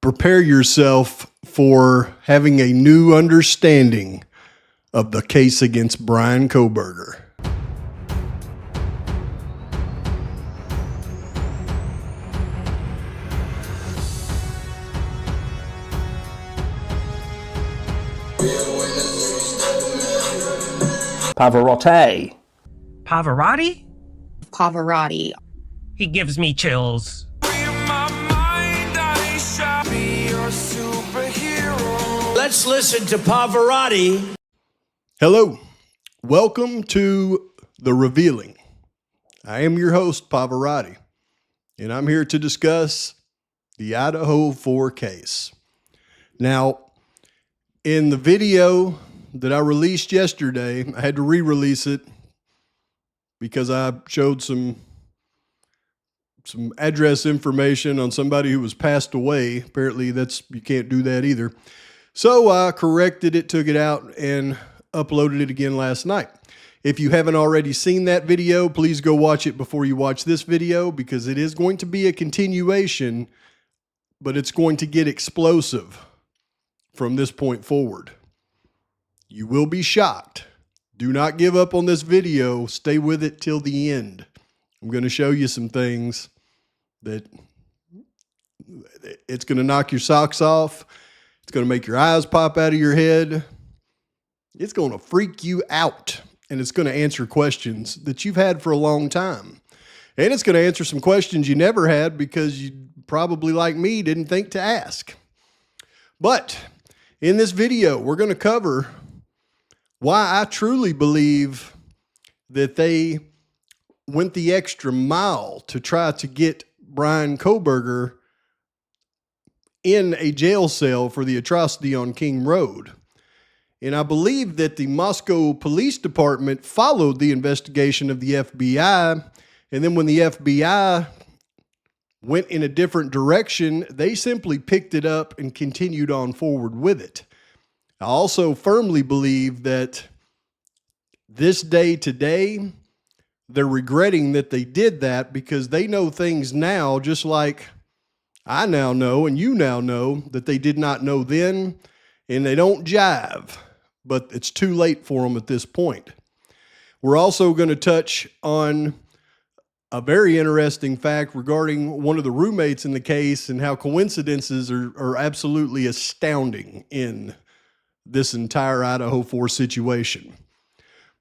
prepare yourself for having a new understanding of the case against Bryan Kohberger. Pavarotti. Pavarotti? Pavarotti. He gives me chills. Let's listen to Pavarotti. Hello, welcome to The Revealing. I am your host, Pavarotti, and I'm here to discuss the Idaho 4 case. Now, in the video that I released yesterday, I had to re-release it because I showed some address information on somebody who was passed away. Apparently you can't do that either. So I corrected it, took it out, and uploaded it again last night. If you haven't already seen that video, please go watch it before you watch this video, because it is going to be a continuation, but it's going to get explosive from this point forward. You will be shocked. Do not give up on this video. Stay with it till the end. I'm going to show you some things that it's going to knock your socks off. It's going to make your eyes pop out of your head. It's going to freak you out. And it's going to answer questions that you've had for a long time. And it's going to answer some questions you never had because you probably, like me, didn't think to ask. But in this video, we're going to cover why I truly believe that they went the extra mile to try to get Bryan Kohberger in a jail cell for the atrocity on King Road. And I believe that the Moscow Police Department followed the investigation of the FBI. And then when the FBI went in a different direction, they simply picked it up and continued on forward with it. I also firmly believe that this day today, they're regretting that they did that because they know things now, just like I now know and you now know, that they did not know then, and they don't jive, but it's too late for them at this point. We're also going to touch on a very interesting fact regarding one of the roommates in the case and how coincidences are absolutely astounding in this entire Idaho 4 situation.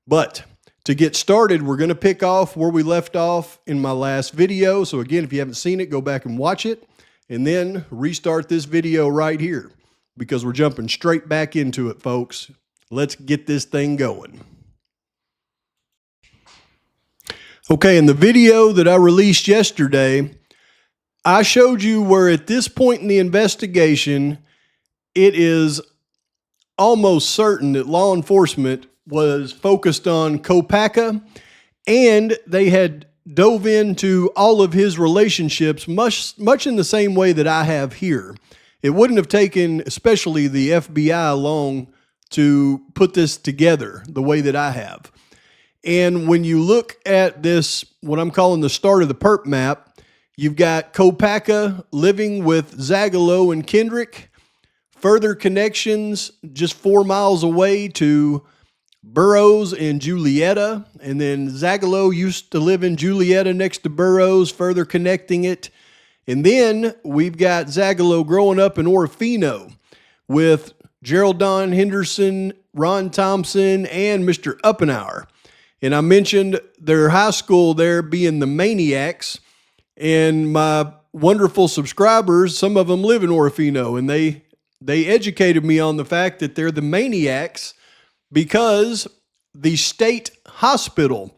But to get started, we're going to pick off where we left off in my last video. So again, if you haven't seen it, go back and watch it, and then restart this video right here because we're jumping straight back into it, folks. Let's get this thing going. Okay, in the video that I released yesterday, I showed you where at this point in the investigation, it is almost certain that law enforcement was focused on Kopacka, and they had dove into all of his relationships much in the same way that I have here. It wouldn't have taken, especially the FBI, long to put this together the way that I have. And when you look at this, what I'm calling the start of the perp map, you've got Kopacka living with Zagalo and Kendrick. Further connections just 4 miles away to Burroughs and Julietta. And then Zagalo used to live in Julietta next to Burroughs, further connecting it. And then we've got Zagalo growing up in Orofino with Gerald Don Henderson, Ron Thompson, and Mr. Uppenauer. And I mentioned their high school there being the Maniacs. And my wonderful subscribers, some of them live in Orofino, and they educated me on the fact that they're the Maniacs because the state hospital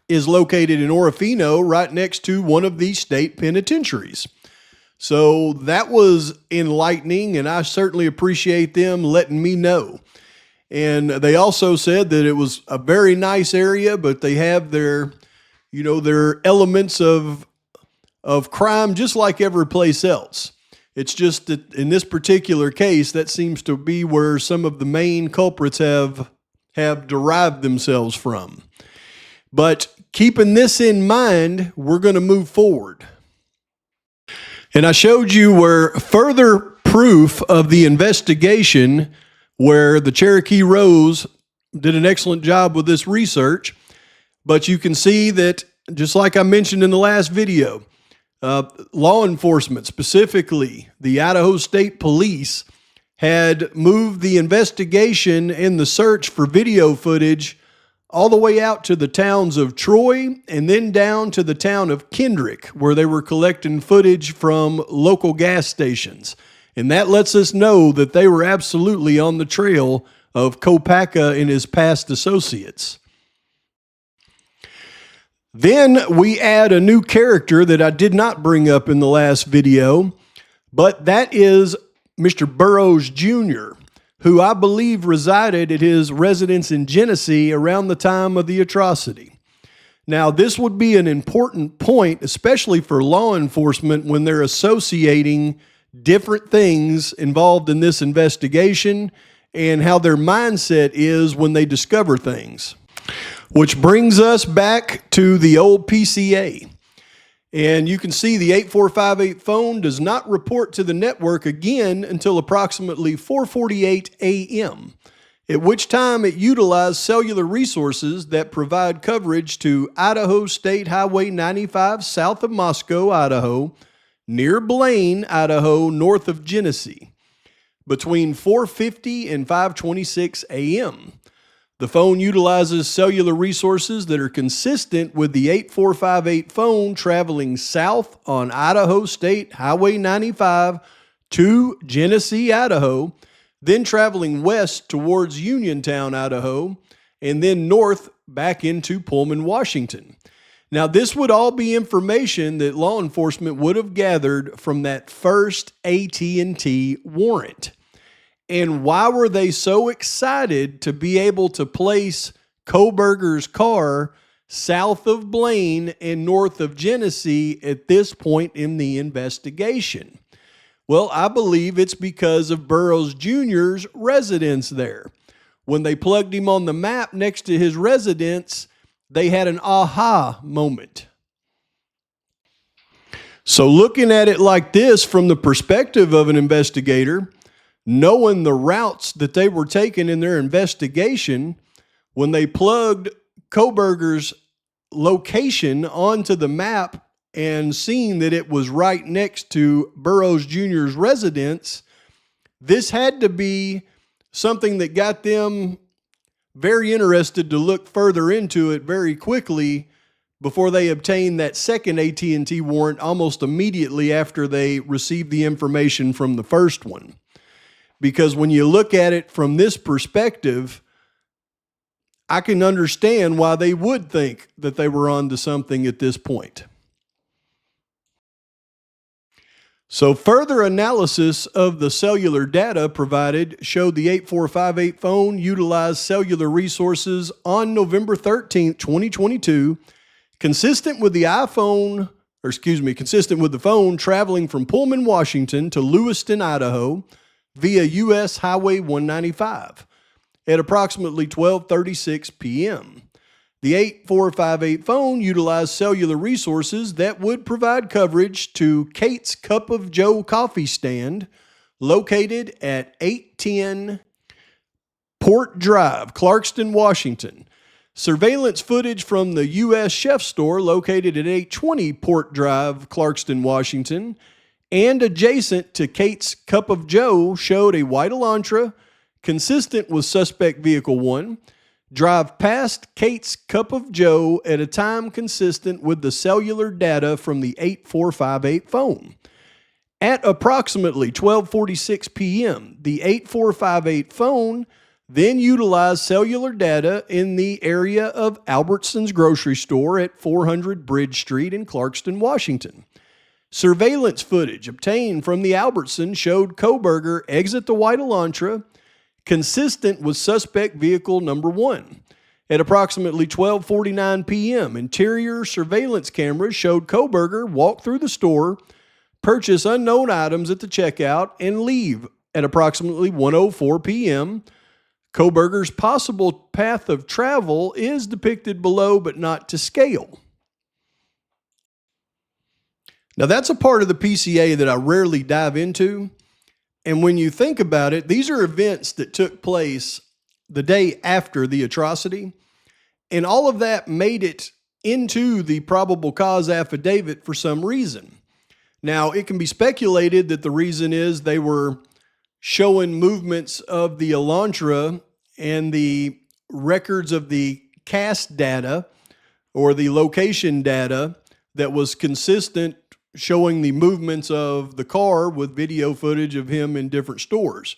is located in Orofino right next to one of the state penitentiaries. So that was enlightening, and I certainly appreciate them letting me know. And they also said that it was a very nice area, but they have their elements of crime just like every place else. It's just that in this particular case, that seems to be where some of the main culprits have derived themselves from. But keeping this in mind, we're going to move forward. And I showed you where further proof of the investigation where the Cherokee Rose did an excellent job with this research. But you can see that, just like I mentioned in the last video, law enforcement, specifically the Idaho State Police, had moved the investigation and the search for video footage all the way out to the towns of Troy and then down to the town of Kendrick, where they were collecting footage from local gas stations. And that lets us know that they were absolutely on the trail of Kopacka and his past associates. Then we add a new character that I did not bring up in the last video, but that is Mr. Burroughs Jr., who I believe resided at his residence in Genesee around the time of the atrocity. Now, this would be an important point, especially for law enforcement when they're associating different things involved in this investigation and how their mindset is when they discover things. Which brings us back to the old PCA. And you can see the 8458 phone does not report to the network again until approximately 4:48 a.m., at which time it utilized cellular resources that provide coverage to Idaho State Highway 95 south of Moscow, Idaho, near Blaine, Idaho, north of Genesee, between 4:50 and 5:26 a.m. The phone utilizes cellular resources that are consistent with the 8458 phone traveling south on Idaho State Highway 95 to Genesee, Idaho, then traveling west towards Uniontown, Idaho, and then north back into Pullman, Washington. Now, this would all be information that law enforcement would have gathered from that first AT&T warrant. And why were they so excited to be able to place Kohberger's car south of Blaine and north of Genesee at this point in the investigation? Well, I believe it's because of Burroughs Jr.'s residence there. When they plugged him on the map next to his residence, they had an aha moment. So looking at it like this from the perspective of an investigator, knowing the routes that they were taking in their investigation, when they plugged Kohberger's location onto the map and seen that it was right next to Burroughs Jr.'s residence, this had to be something that got them very interested to look further into it very quickly before they obtained that second AT&T warrant almost immediately after they received the information from the first one. Because when you look at it from this perspective, I can understand why they would think that they were onto something at this point. So further analysis of the cellular data provided showed the 8458 phone utilized cellular resources on November 13th, 2022, consistent with the phone traveling from Pullman, Washington to Lewiston, Idaho, via U.S. Highway 195 at approximately 12:36 p.m. The 8458 phone utilized cellular resources that would provide coverage to Kate's Cup of Joe coffee stand located at 810 Port Drive, Clarkston, Washington. Surveillance footage from the U.S. Chef store located at 820 Port Drive, Clarkston, Washington, and adjacent to Kate's Cup of Joe showed a white Elantra consistent with suspect vehicle 1 drive past Kate's Cup of Joe at a time consistent with the cellular data from the 8458 phone. At approximately 12:46 p.m., the 8458 phone then utilized cellular data in the area of Albertson's grocery store at 400 Bridge Street in Clarkston, Washington. Surveillance footage obtained from the Albertson showed Kohberger exit the white Elantra, consistent with suspect vehicle number 1. At approximately 12:49 p.m., interior surveillance cameras showed Kohberger walk through the store, purchase unknown items at the checkout, and leave at approximately 1:04 p.m. Kohberger's possible path of travel is depicted below, but not to scale. Now, that's a part of the PCA that I rarely dive into. And when you think about it, these are events that took place the day after the atrocity. And all of that made it into the probable cause affidavit for some reason. Now, it can be speculated that the reason is they were showing movements of the Elantra and the records of the cast data or the location data that was consistent, showing the movements of the car with video footage of him in different stores.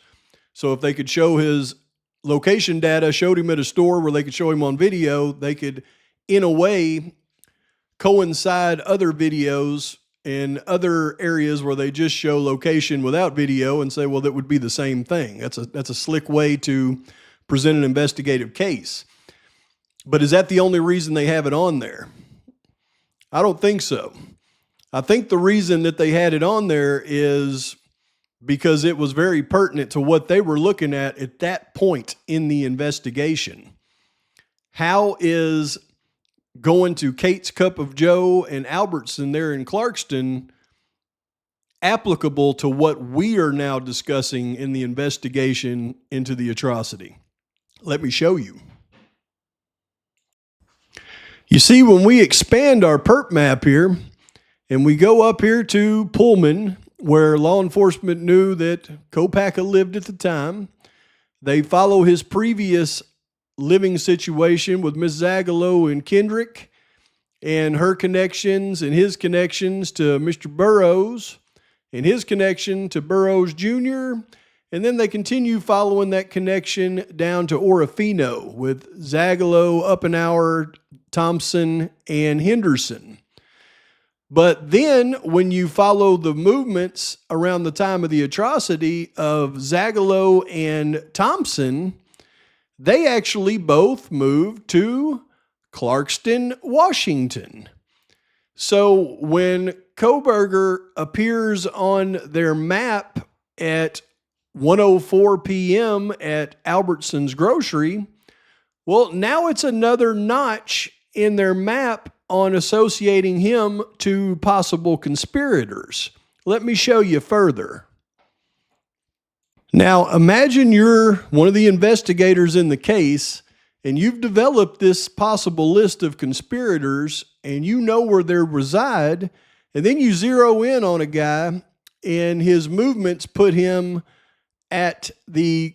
So if they could show his location data, showed him at a store where they could show him on video, they could, in a way, coincide other videos in other areas where they just show location without video and say, well, that would be the same thing. That's a slick way to present an investigative case. But is that the only reason they have it on there? I don't think so. I think the reason that they had it on there is because it was very pertinent to what they were looking at that point in the investigation. How is going to Kate's Cup of Joe and Albertson there in Clarkston applicable to what we are now discussing in the investigation into the atrocity? Let me show you. You see, when we expand our perp map here and we go up here to Pullman, where law enforcement knew that Kopacka lived at the time, they follow his previous living situation with Miss Zagalo and Kendrick and her connections and his connections to Mr. Burroughs and his connection to Burroughs Jr., and then they continue following that connection down to Orofino with Zagalo, Uppenauer, Thompson, and Henderson. But then when you follow the movements around the time of the atrocity of Zagalo and Thompson, they actually both moved to Clarkston, Washington. So when Kohberger appears on their map at 1:04 p.m. at Albertson's Grocery, well, now it's another notch in their map on associating him to possible conspirators. Let me show you further. Now, imagine you're one of the investigators in the case, and you've developed this possible list of conspirators, and you know where they reside, and then you zero in on a guy, and his movements put him at the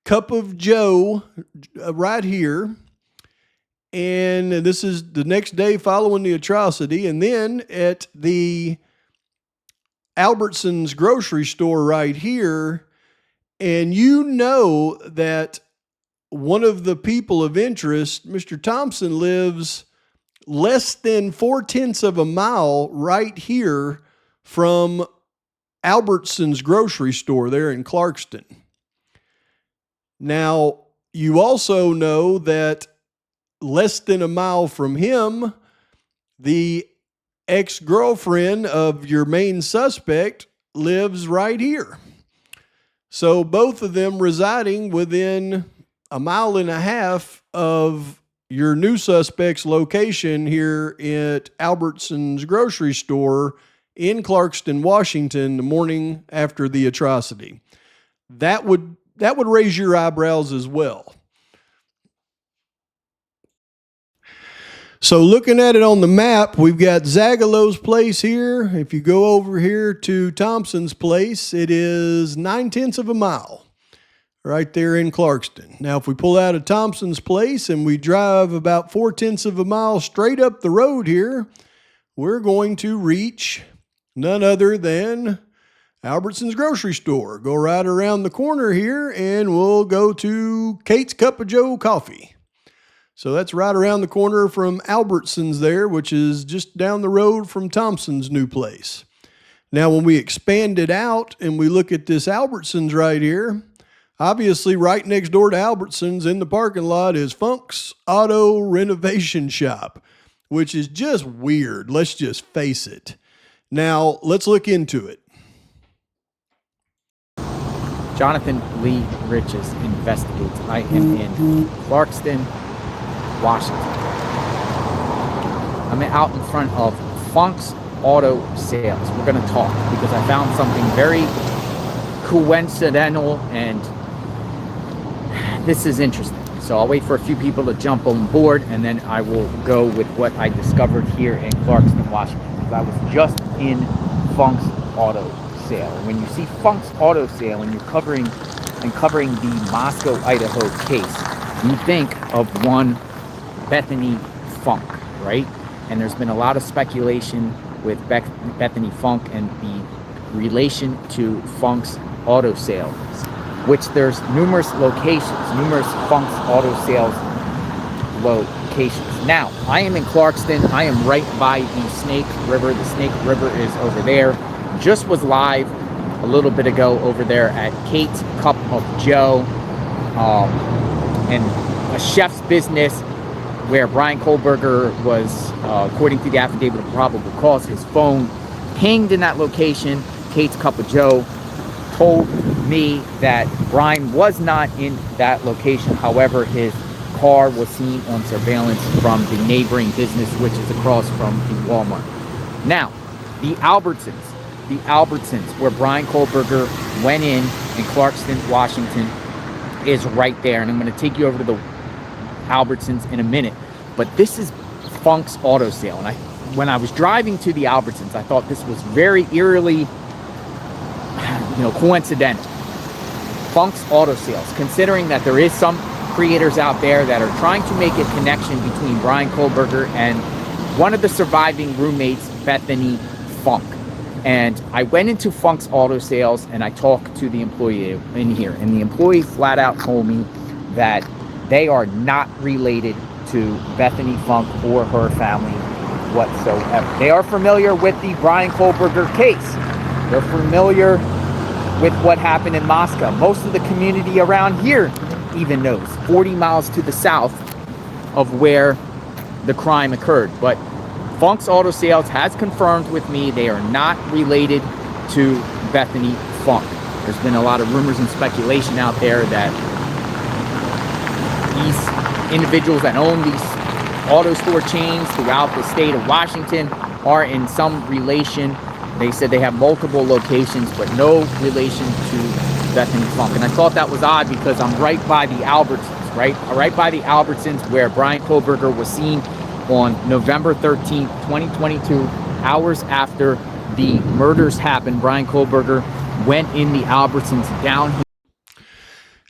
Cup of Joe right here. And this is the next day following the atrocity. And then at the Albertson's grocery store right here. And you know that one of the people of interest, Mr. Thompson, lives less than 0.4 of a mile right here from Albertson's grocery store there in Clarkston. Now, you also know that less than a mile from him, the ex-girlfriend of your main suspect lives right here. So both of them residing within 1.5 miles of your new suspect's location here at Albertson's grocery store in Clarkston, Washington, the morning after the atrocity. That would raise your eyebrows as well. So looking at it on the map, we've got Zagalo's place here. If you go over here to Thompson's place, it is 0.9 of a mile right there in Clarkston. Now, if we pull out of Thompson's place and we drive about 0.4 of a mile straight up the road here, we're going to reach none other than Albertson's grocery store. Go right around the corner here and we'll go to Kate's Cup of Joe Coffee. So that's right around the corner from Albertson's there, which is just down the road from Thompson's new place. Now, when we expand it out and we look at this Albertson's right here, obviously right next door to Albertson's in the parking lot is Funke's Auto Renovation Shop, which is just weird. Let's just face it. Now, let's look into it. Jonathan Lee Riches investigates. I am in Clarkston, Washington. I'm out in front of Funke's Auto Sales. We're going to talk because I found something very coincidental, and this is interesting. So I'll wait for a few people to jump on board, and then I will go with what I discovered here in Clarkston, Washington. I was just in Funk's Auto Sale. And when you see Funk's Auto Sale and you're covering the Moscow, Idaho case, you think of one Bethany Funk, right? And there's been a lot of speculation with Bethany Funk and the relation to Funk's Auto Sales, which there's numerous locations, numerous Funk's Auto Sales locations. Now, I am in Clarkston. I am right by the Snake River. The Snake River is over there. Just was live a little bit ago over there at Kate's Cup of Joe, and a chef's business where Bryan Kohberger was, according to the affidavit of probable cause, his phone pinged in that location. Kate's Cup of Joe told me that Bryan was not in that location. However, his car was seen on surveillance from the neighboring business, which is across from the Walmart. Now, the Albertsons, where Bryan Kohberger went in Clarkston, Washington, is right there. And I'm going to take you over to the Albertsons in a minute. But this is Funk's Auto Sale. And when I was driving to the Albertsons, I thought this was very eerily, coincidental. Funk's Auto Sales, considering that there is some creators out there that are trying to make a connection between Bryan Kohberger and one of the surviving roommates, Bethany Funk. And I went into Funk's Auto Sales and I talked to the employee in here, and the employee flat out told me that they are not related to Bethany Funk or her family whatsoever. They are familiar with the Bryan Kohberger case. They're familiar with what happened in Moscow. Most of the community around here even knows, 40 miles to the south of where the crime occurred. But Funk's Auto Sales has confirmed with me they are not related to Bethany Funk. There's been a lot of rumors and speculation out there that these individuals that own these auto store chains throughout the state of Washington are in some relation. They said they have multiple locations, but no relation to Bethany Funk. And I thought that was odd because I'm right by the Albertsons, right by the Albertsons where Bryan Kohberger was seen on November 13th, 2022, hours after the murders happened. Bryan Kohberger went in the Albertsons down here.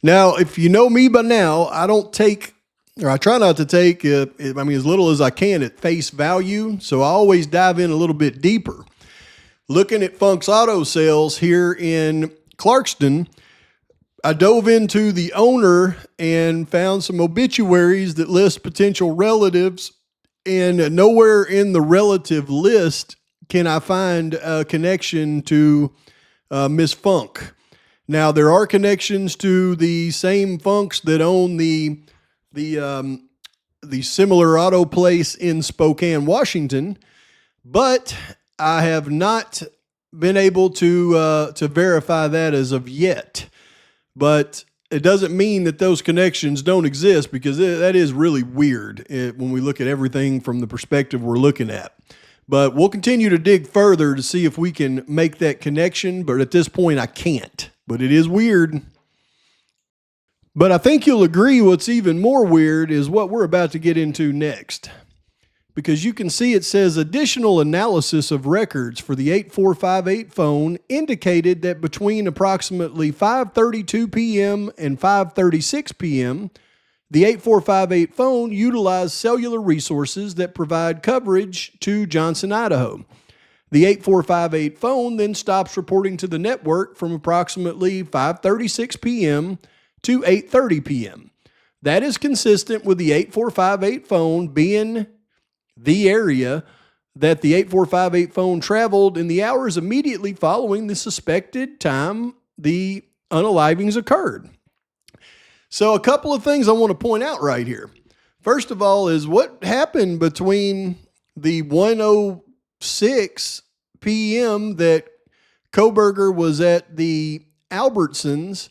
Now, if you know me by now, I try not to take, as little as I can at face value. So I always dive in a little bit deeper. Looking at Funk's Auto Sales here in Clarkston, I dove into the owner and found some obituaries that list potential relatives, and nowhere in the relative list can I find a connection to Miss Funk. Now, there are connections to the same Funks that own the similar auto place in Spokane, Washington, but I have not been able to verify that as of yet. But it doesn't mean that those connections don't exist, because that is really weird when we look at everything from the perspective we're looking at. But we'll continue to dig further to see if we can make that connection. But at this point, I can't. But it is weird. But I think you'll agree what's even more weird is what we're about to get into next. Because you can see it says additional analysis of records for the 8458 phone indicated that between approximately 5:32 p.m. and 5:36 p.m., the 8458 phone utilized cellular resources that provide coverage to Johnson, Idaho. The 8458 phone then stops reporting to the network from approximately 5:36 p.m. to 8:30 p.m. That is consistent with the 8458 phone being the area that the 8458 phone traveled in the hours immediately following the suspected time the unalivings occurred. So a couple of things I want to point out right here. First of all is what happened between the 1:06 p.m. that Kohberger was at the Albertsons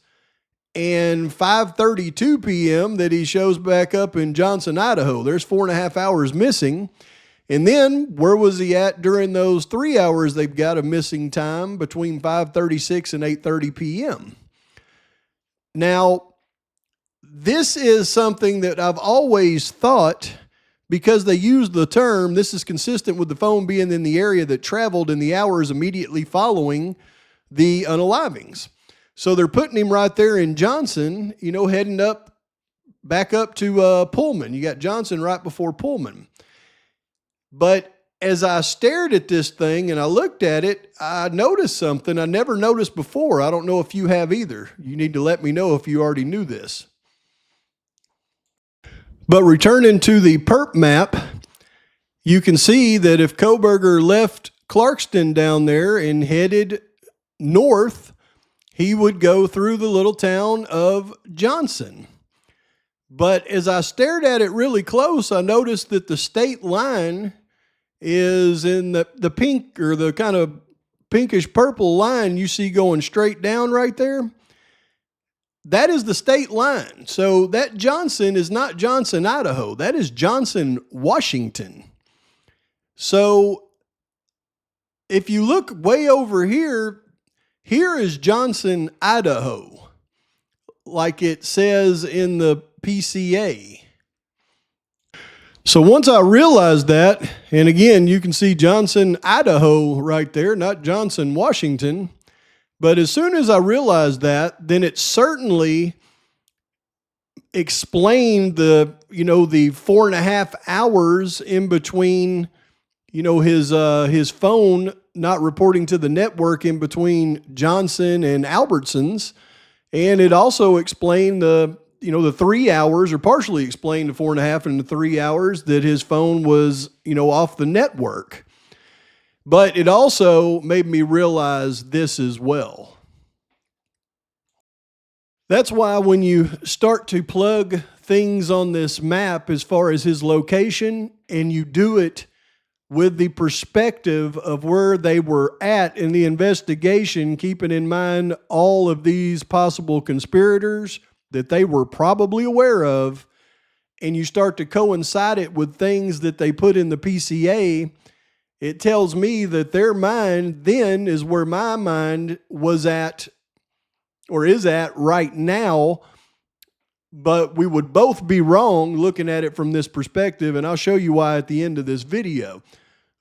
and 5:32 p.m. that he shows back up in Johnson, Idaho. There's 4.5 hours missing. And then where was he at during those 3 hours they've got of missing time between 5:36 and 8:30 p.m.? Now, this is something that I've always thought, because they use the term, this is consistent with the phone being in the area that traveled in the hours immediately following the unalivings. So they're putting him right there in Johnson, heading back up to Pullman. You got Johnson right before Pullman. But as I stared at this thing and I looked at it, I noticed something I never noticed before. I don't know if you have either. You need to let me know if you already knew this. But returning to the perp map, you can see that if Kohberger left Clarkston down there and headed north, he would go through the little town of Johnson. But as I stared at it really close, I noticed that the state line is in the pink, or the kind of pinkish purple line you see going straight down right there. That is the state line. So that Johnson is not Johnson, Idaho. That is Johnson, Washington. So if you look way over here, here is Johnson, Idaho, like it says in the PCA. So once I realized that, and again, you can see Johnson, Idaho right there, not Johnson, Washington. But as soon as I realized that, then it certainly explained the 4.5 hours in between, his phone not reporting to the network in between Johnson and Albertsons. And it also explained the 3 hours, or partially explained the 4.5 and the 3 hours that his phone was, off the network. But it also made me realize this as well. That's why when you start to plug things on this map as far as his location, and you do it with the perspective of where they were at in the investigation, keeping in mind all of these possible conspirators that they were probably aware of, and you start to coincide it with things that they put in the PCA, it tells me that their mind then is where my mind was at, or is at right now. But we would both be wrong looking at it from this perspective, and I'll show you why at the end of this video.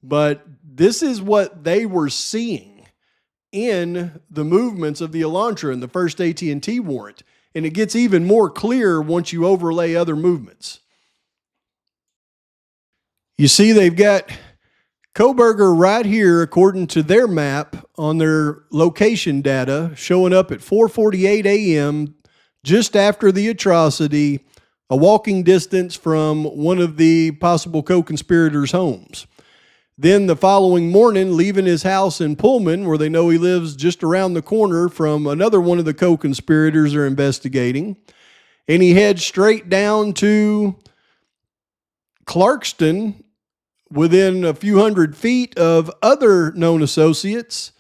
But this is what they were seeing in the movements of the Elantra in the first AT&T warrant. And it gets even more clear once you overlay other movements. You see, they've got Kohberger right here, according to their map on their location data, showing up at 4:48 a.m., just after the atrocity, a walking distance from one of the possible co-conspirators' homes. Then the following morning, leaving his house in Pullman, where they know he lives just around the corner from another one of the co-conspirators they're investigating, and he heads straight down to Clarkston, within a few hundred feet of other known associates.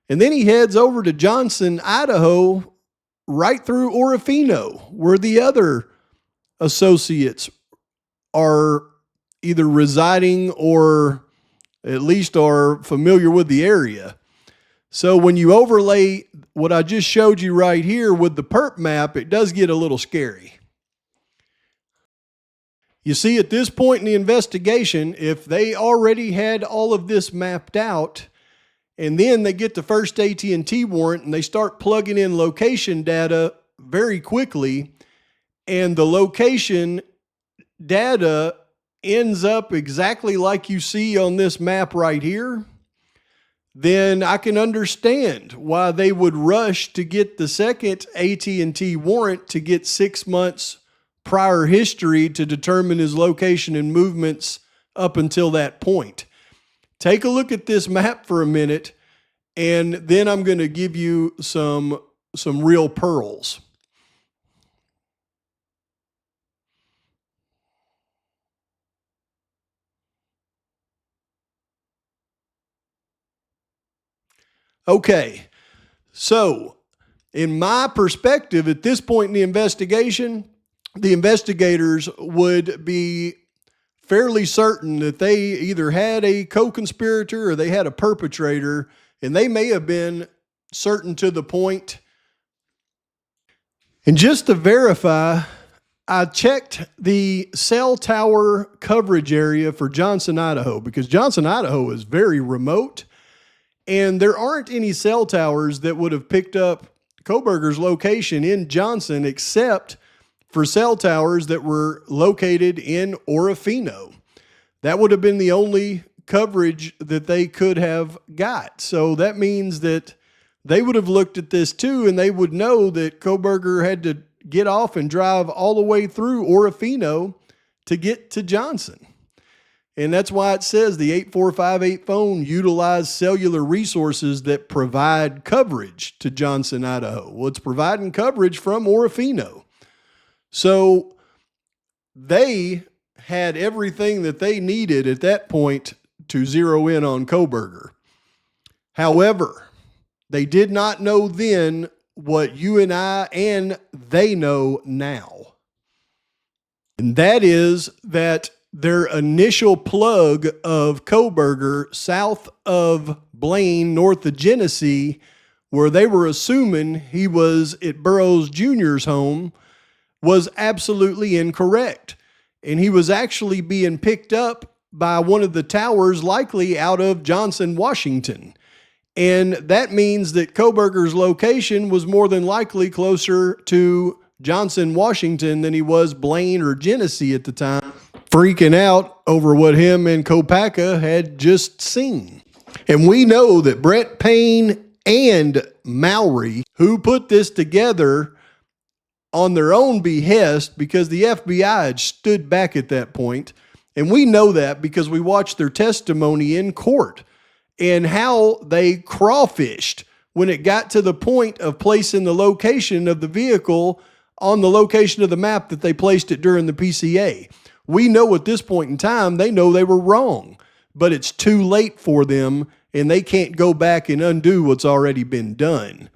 And then he heads over to Johnson, Idaho, right through Orofino, where the other associates are either residing or at least are familiar with the area. So when you overlay what I just showed you right here with the perp map, it does get a little scary. You see, at this point in the investigation, if they already had all of this mapped out, and then they get the first AT&T warrant and they start plugging in location data very quickly, and the location data ends up exactly like you see on this map right here, then I can understand why they would rush to get the second AT&T warrant to get 6 months prior history to determine his location and movements up until that point. Take a look at this map for a minute, and then I'm going to give you some real pearls. Okay, so in my perspective, at this point in the investigation, the investigators would be fairly certain that they either had a co-conspirator or they had a perpetrator, and they may have been certain to the point. And just to verify, I checked the cell tower coverage area for Johnson, Idaho, because Johnson, Idaho is very remote, and there aren't any cell towers that would have picked up Kohberger's location in Johnson except for cell towers that were located in Orofino. That would have been the only coverage that they could have got. So that means that they would have looked at this too, and they would know that Kohberger had to get off and drive all the way through Orofino to get to Johnson. And that's why it says the 8458 phone utilized cellular resources that provide coverage to Johnson, Idaho. Well, it's providing coverage from Orofino. So they had everything that they needed at that point to zero in on Kohberger. However, they did not know then what you and I and they know now. And that is that their initial plug of Kohberger south of Blaine, north of Genesee, where they were assuming he was at Burroughs Jr.'s home, was absolutely incorrect. And he was actually being picked up by one of the towers, likely out of Johnson, Washington. And that means that Kohberger's location was more than likely closer to Johnson, Washington than he was Blaine or Genesee at the time, freaking out over what him and Kopacka had just seen. And we know that Brett Payne and Mowry, who put this together on their own behest because the FBI had stood back at that point. And we know that because we watched their testimony in court and how they crawfished when it got to the point of placing the location of the vehicle on the location of the map that they placed it during the PCA. We know at this point in time, they know they were wrong, but it's too late for them and they can't go back and undo what's already been done.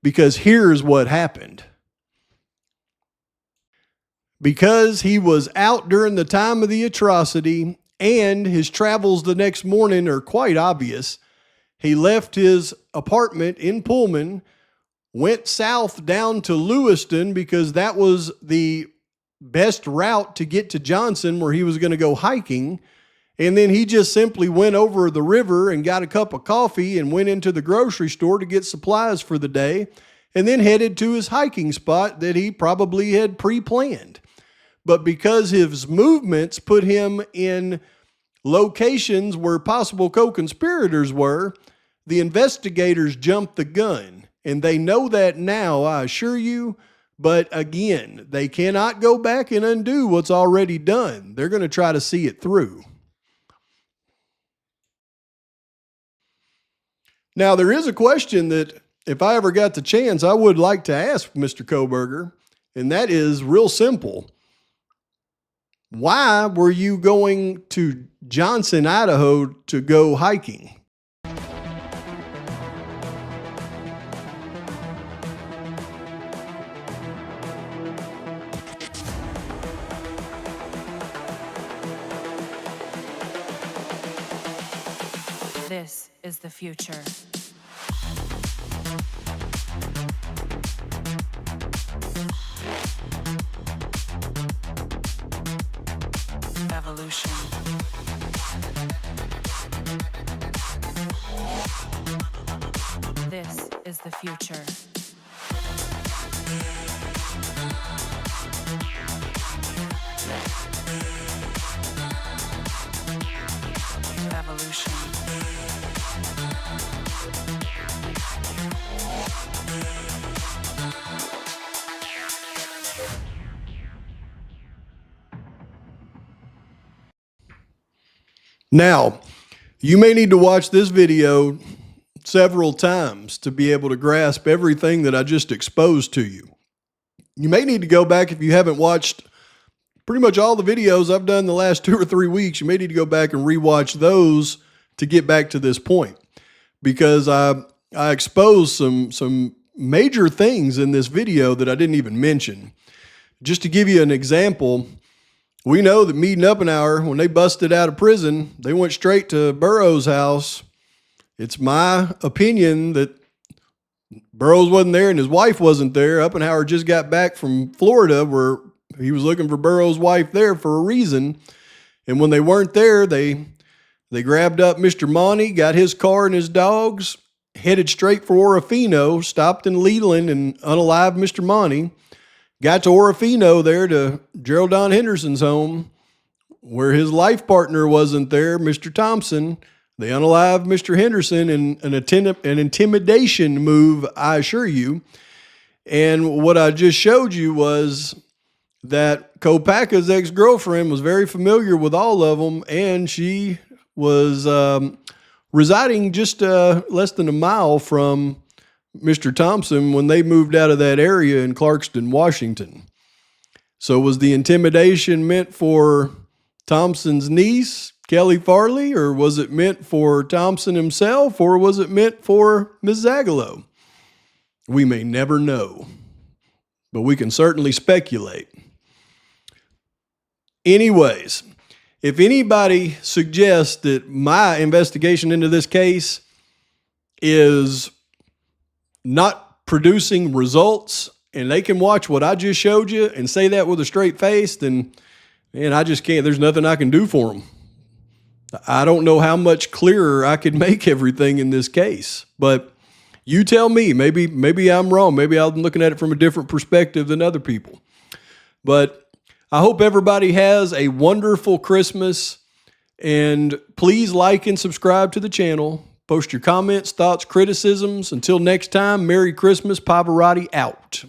Because here's what happened. Because he was out during the time of the atrocity and his travels the next morning are quite obvious, he left his apartment in Pullman, went south down to Lewiston because that was the best route to get to Johnson where he was going to go hiking. And then he just simply went over the river and got a cup of coffee and went into the grocery store to get supplies for the day and then headed to his hiking spot that he probably had pre-planned. But because his movements put him in locations where possible co-conspirators were, the investigators jumped the gun. And they know that now, I assure you. But again, they cannot go back and undo what's already done. They're going to try to see it through. Now, there is a question that if I ever got the chance, I would like to ask Mr. Kohberger, and that is real simple. Why were you going to Johnson, Idaho to go hiking? This is the future. Evolution. This is the future. Evolution. Now, you may need to watch this video several times to be able to grasp everything that I just exposed to you. You may need to go back if you haven't watched pretty much all the videos I've done the last 2 or 3 weeks. You may need to go back and rewatch those to get back to this point, because I exposed some major things in this video that I didn't even mention. Just to give you an example, We know that Meade and Uppenauer, when they busted out of prison, they went straight to Burroughs' house. It's my opinion that Burroughs wasn't there and his wife wasn't there. Uppenauer just got back from Florida where he was looking for Burroughs' wife there for a reason. And when they weren't there, they grabbed up Mr. Monty, got his car and his dogs, headed straight for Orofino, stopped in Leland and unalived Mr. Monty. Got to Orofino there to Gerald Don Henderson's home where his life partner wasn't there, Mr. Thompson. They unalived Mr. Henderson in an intimidation move, I assure you. And what I just showed you was that Kopacka's ex-girlfriend was very familiar with all of them, and she was residing just less than a mile from Mr. Thompson when they moved out of that area in Clarkston, Washington. So was the intimidation meant for Thompson's niece, Kelly Farley, or was it meant for Thompson himself, or was it meant for Ms. Zagalo? We may never know, but we can certainly speculate. Anyways, if anybody suggests that my investigation into this case is not producing results and they can watch what I just showed you and say that with a straight face, then, man, I just can't. There's nothing I can do for them. I don't know how much clearer I could make everything in this case, but you tell me. Maybe I'm wrong. Maybe I'm looking at it from a different perspective than other people. But I hope everybody has a wonderful Christmas, and please like and subscribe to the channel. Post your comments, thoughts, criticisms. Until next time, Merry Christmas. Pavarotti out.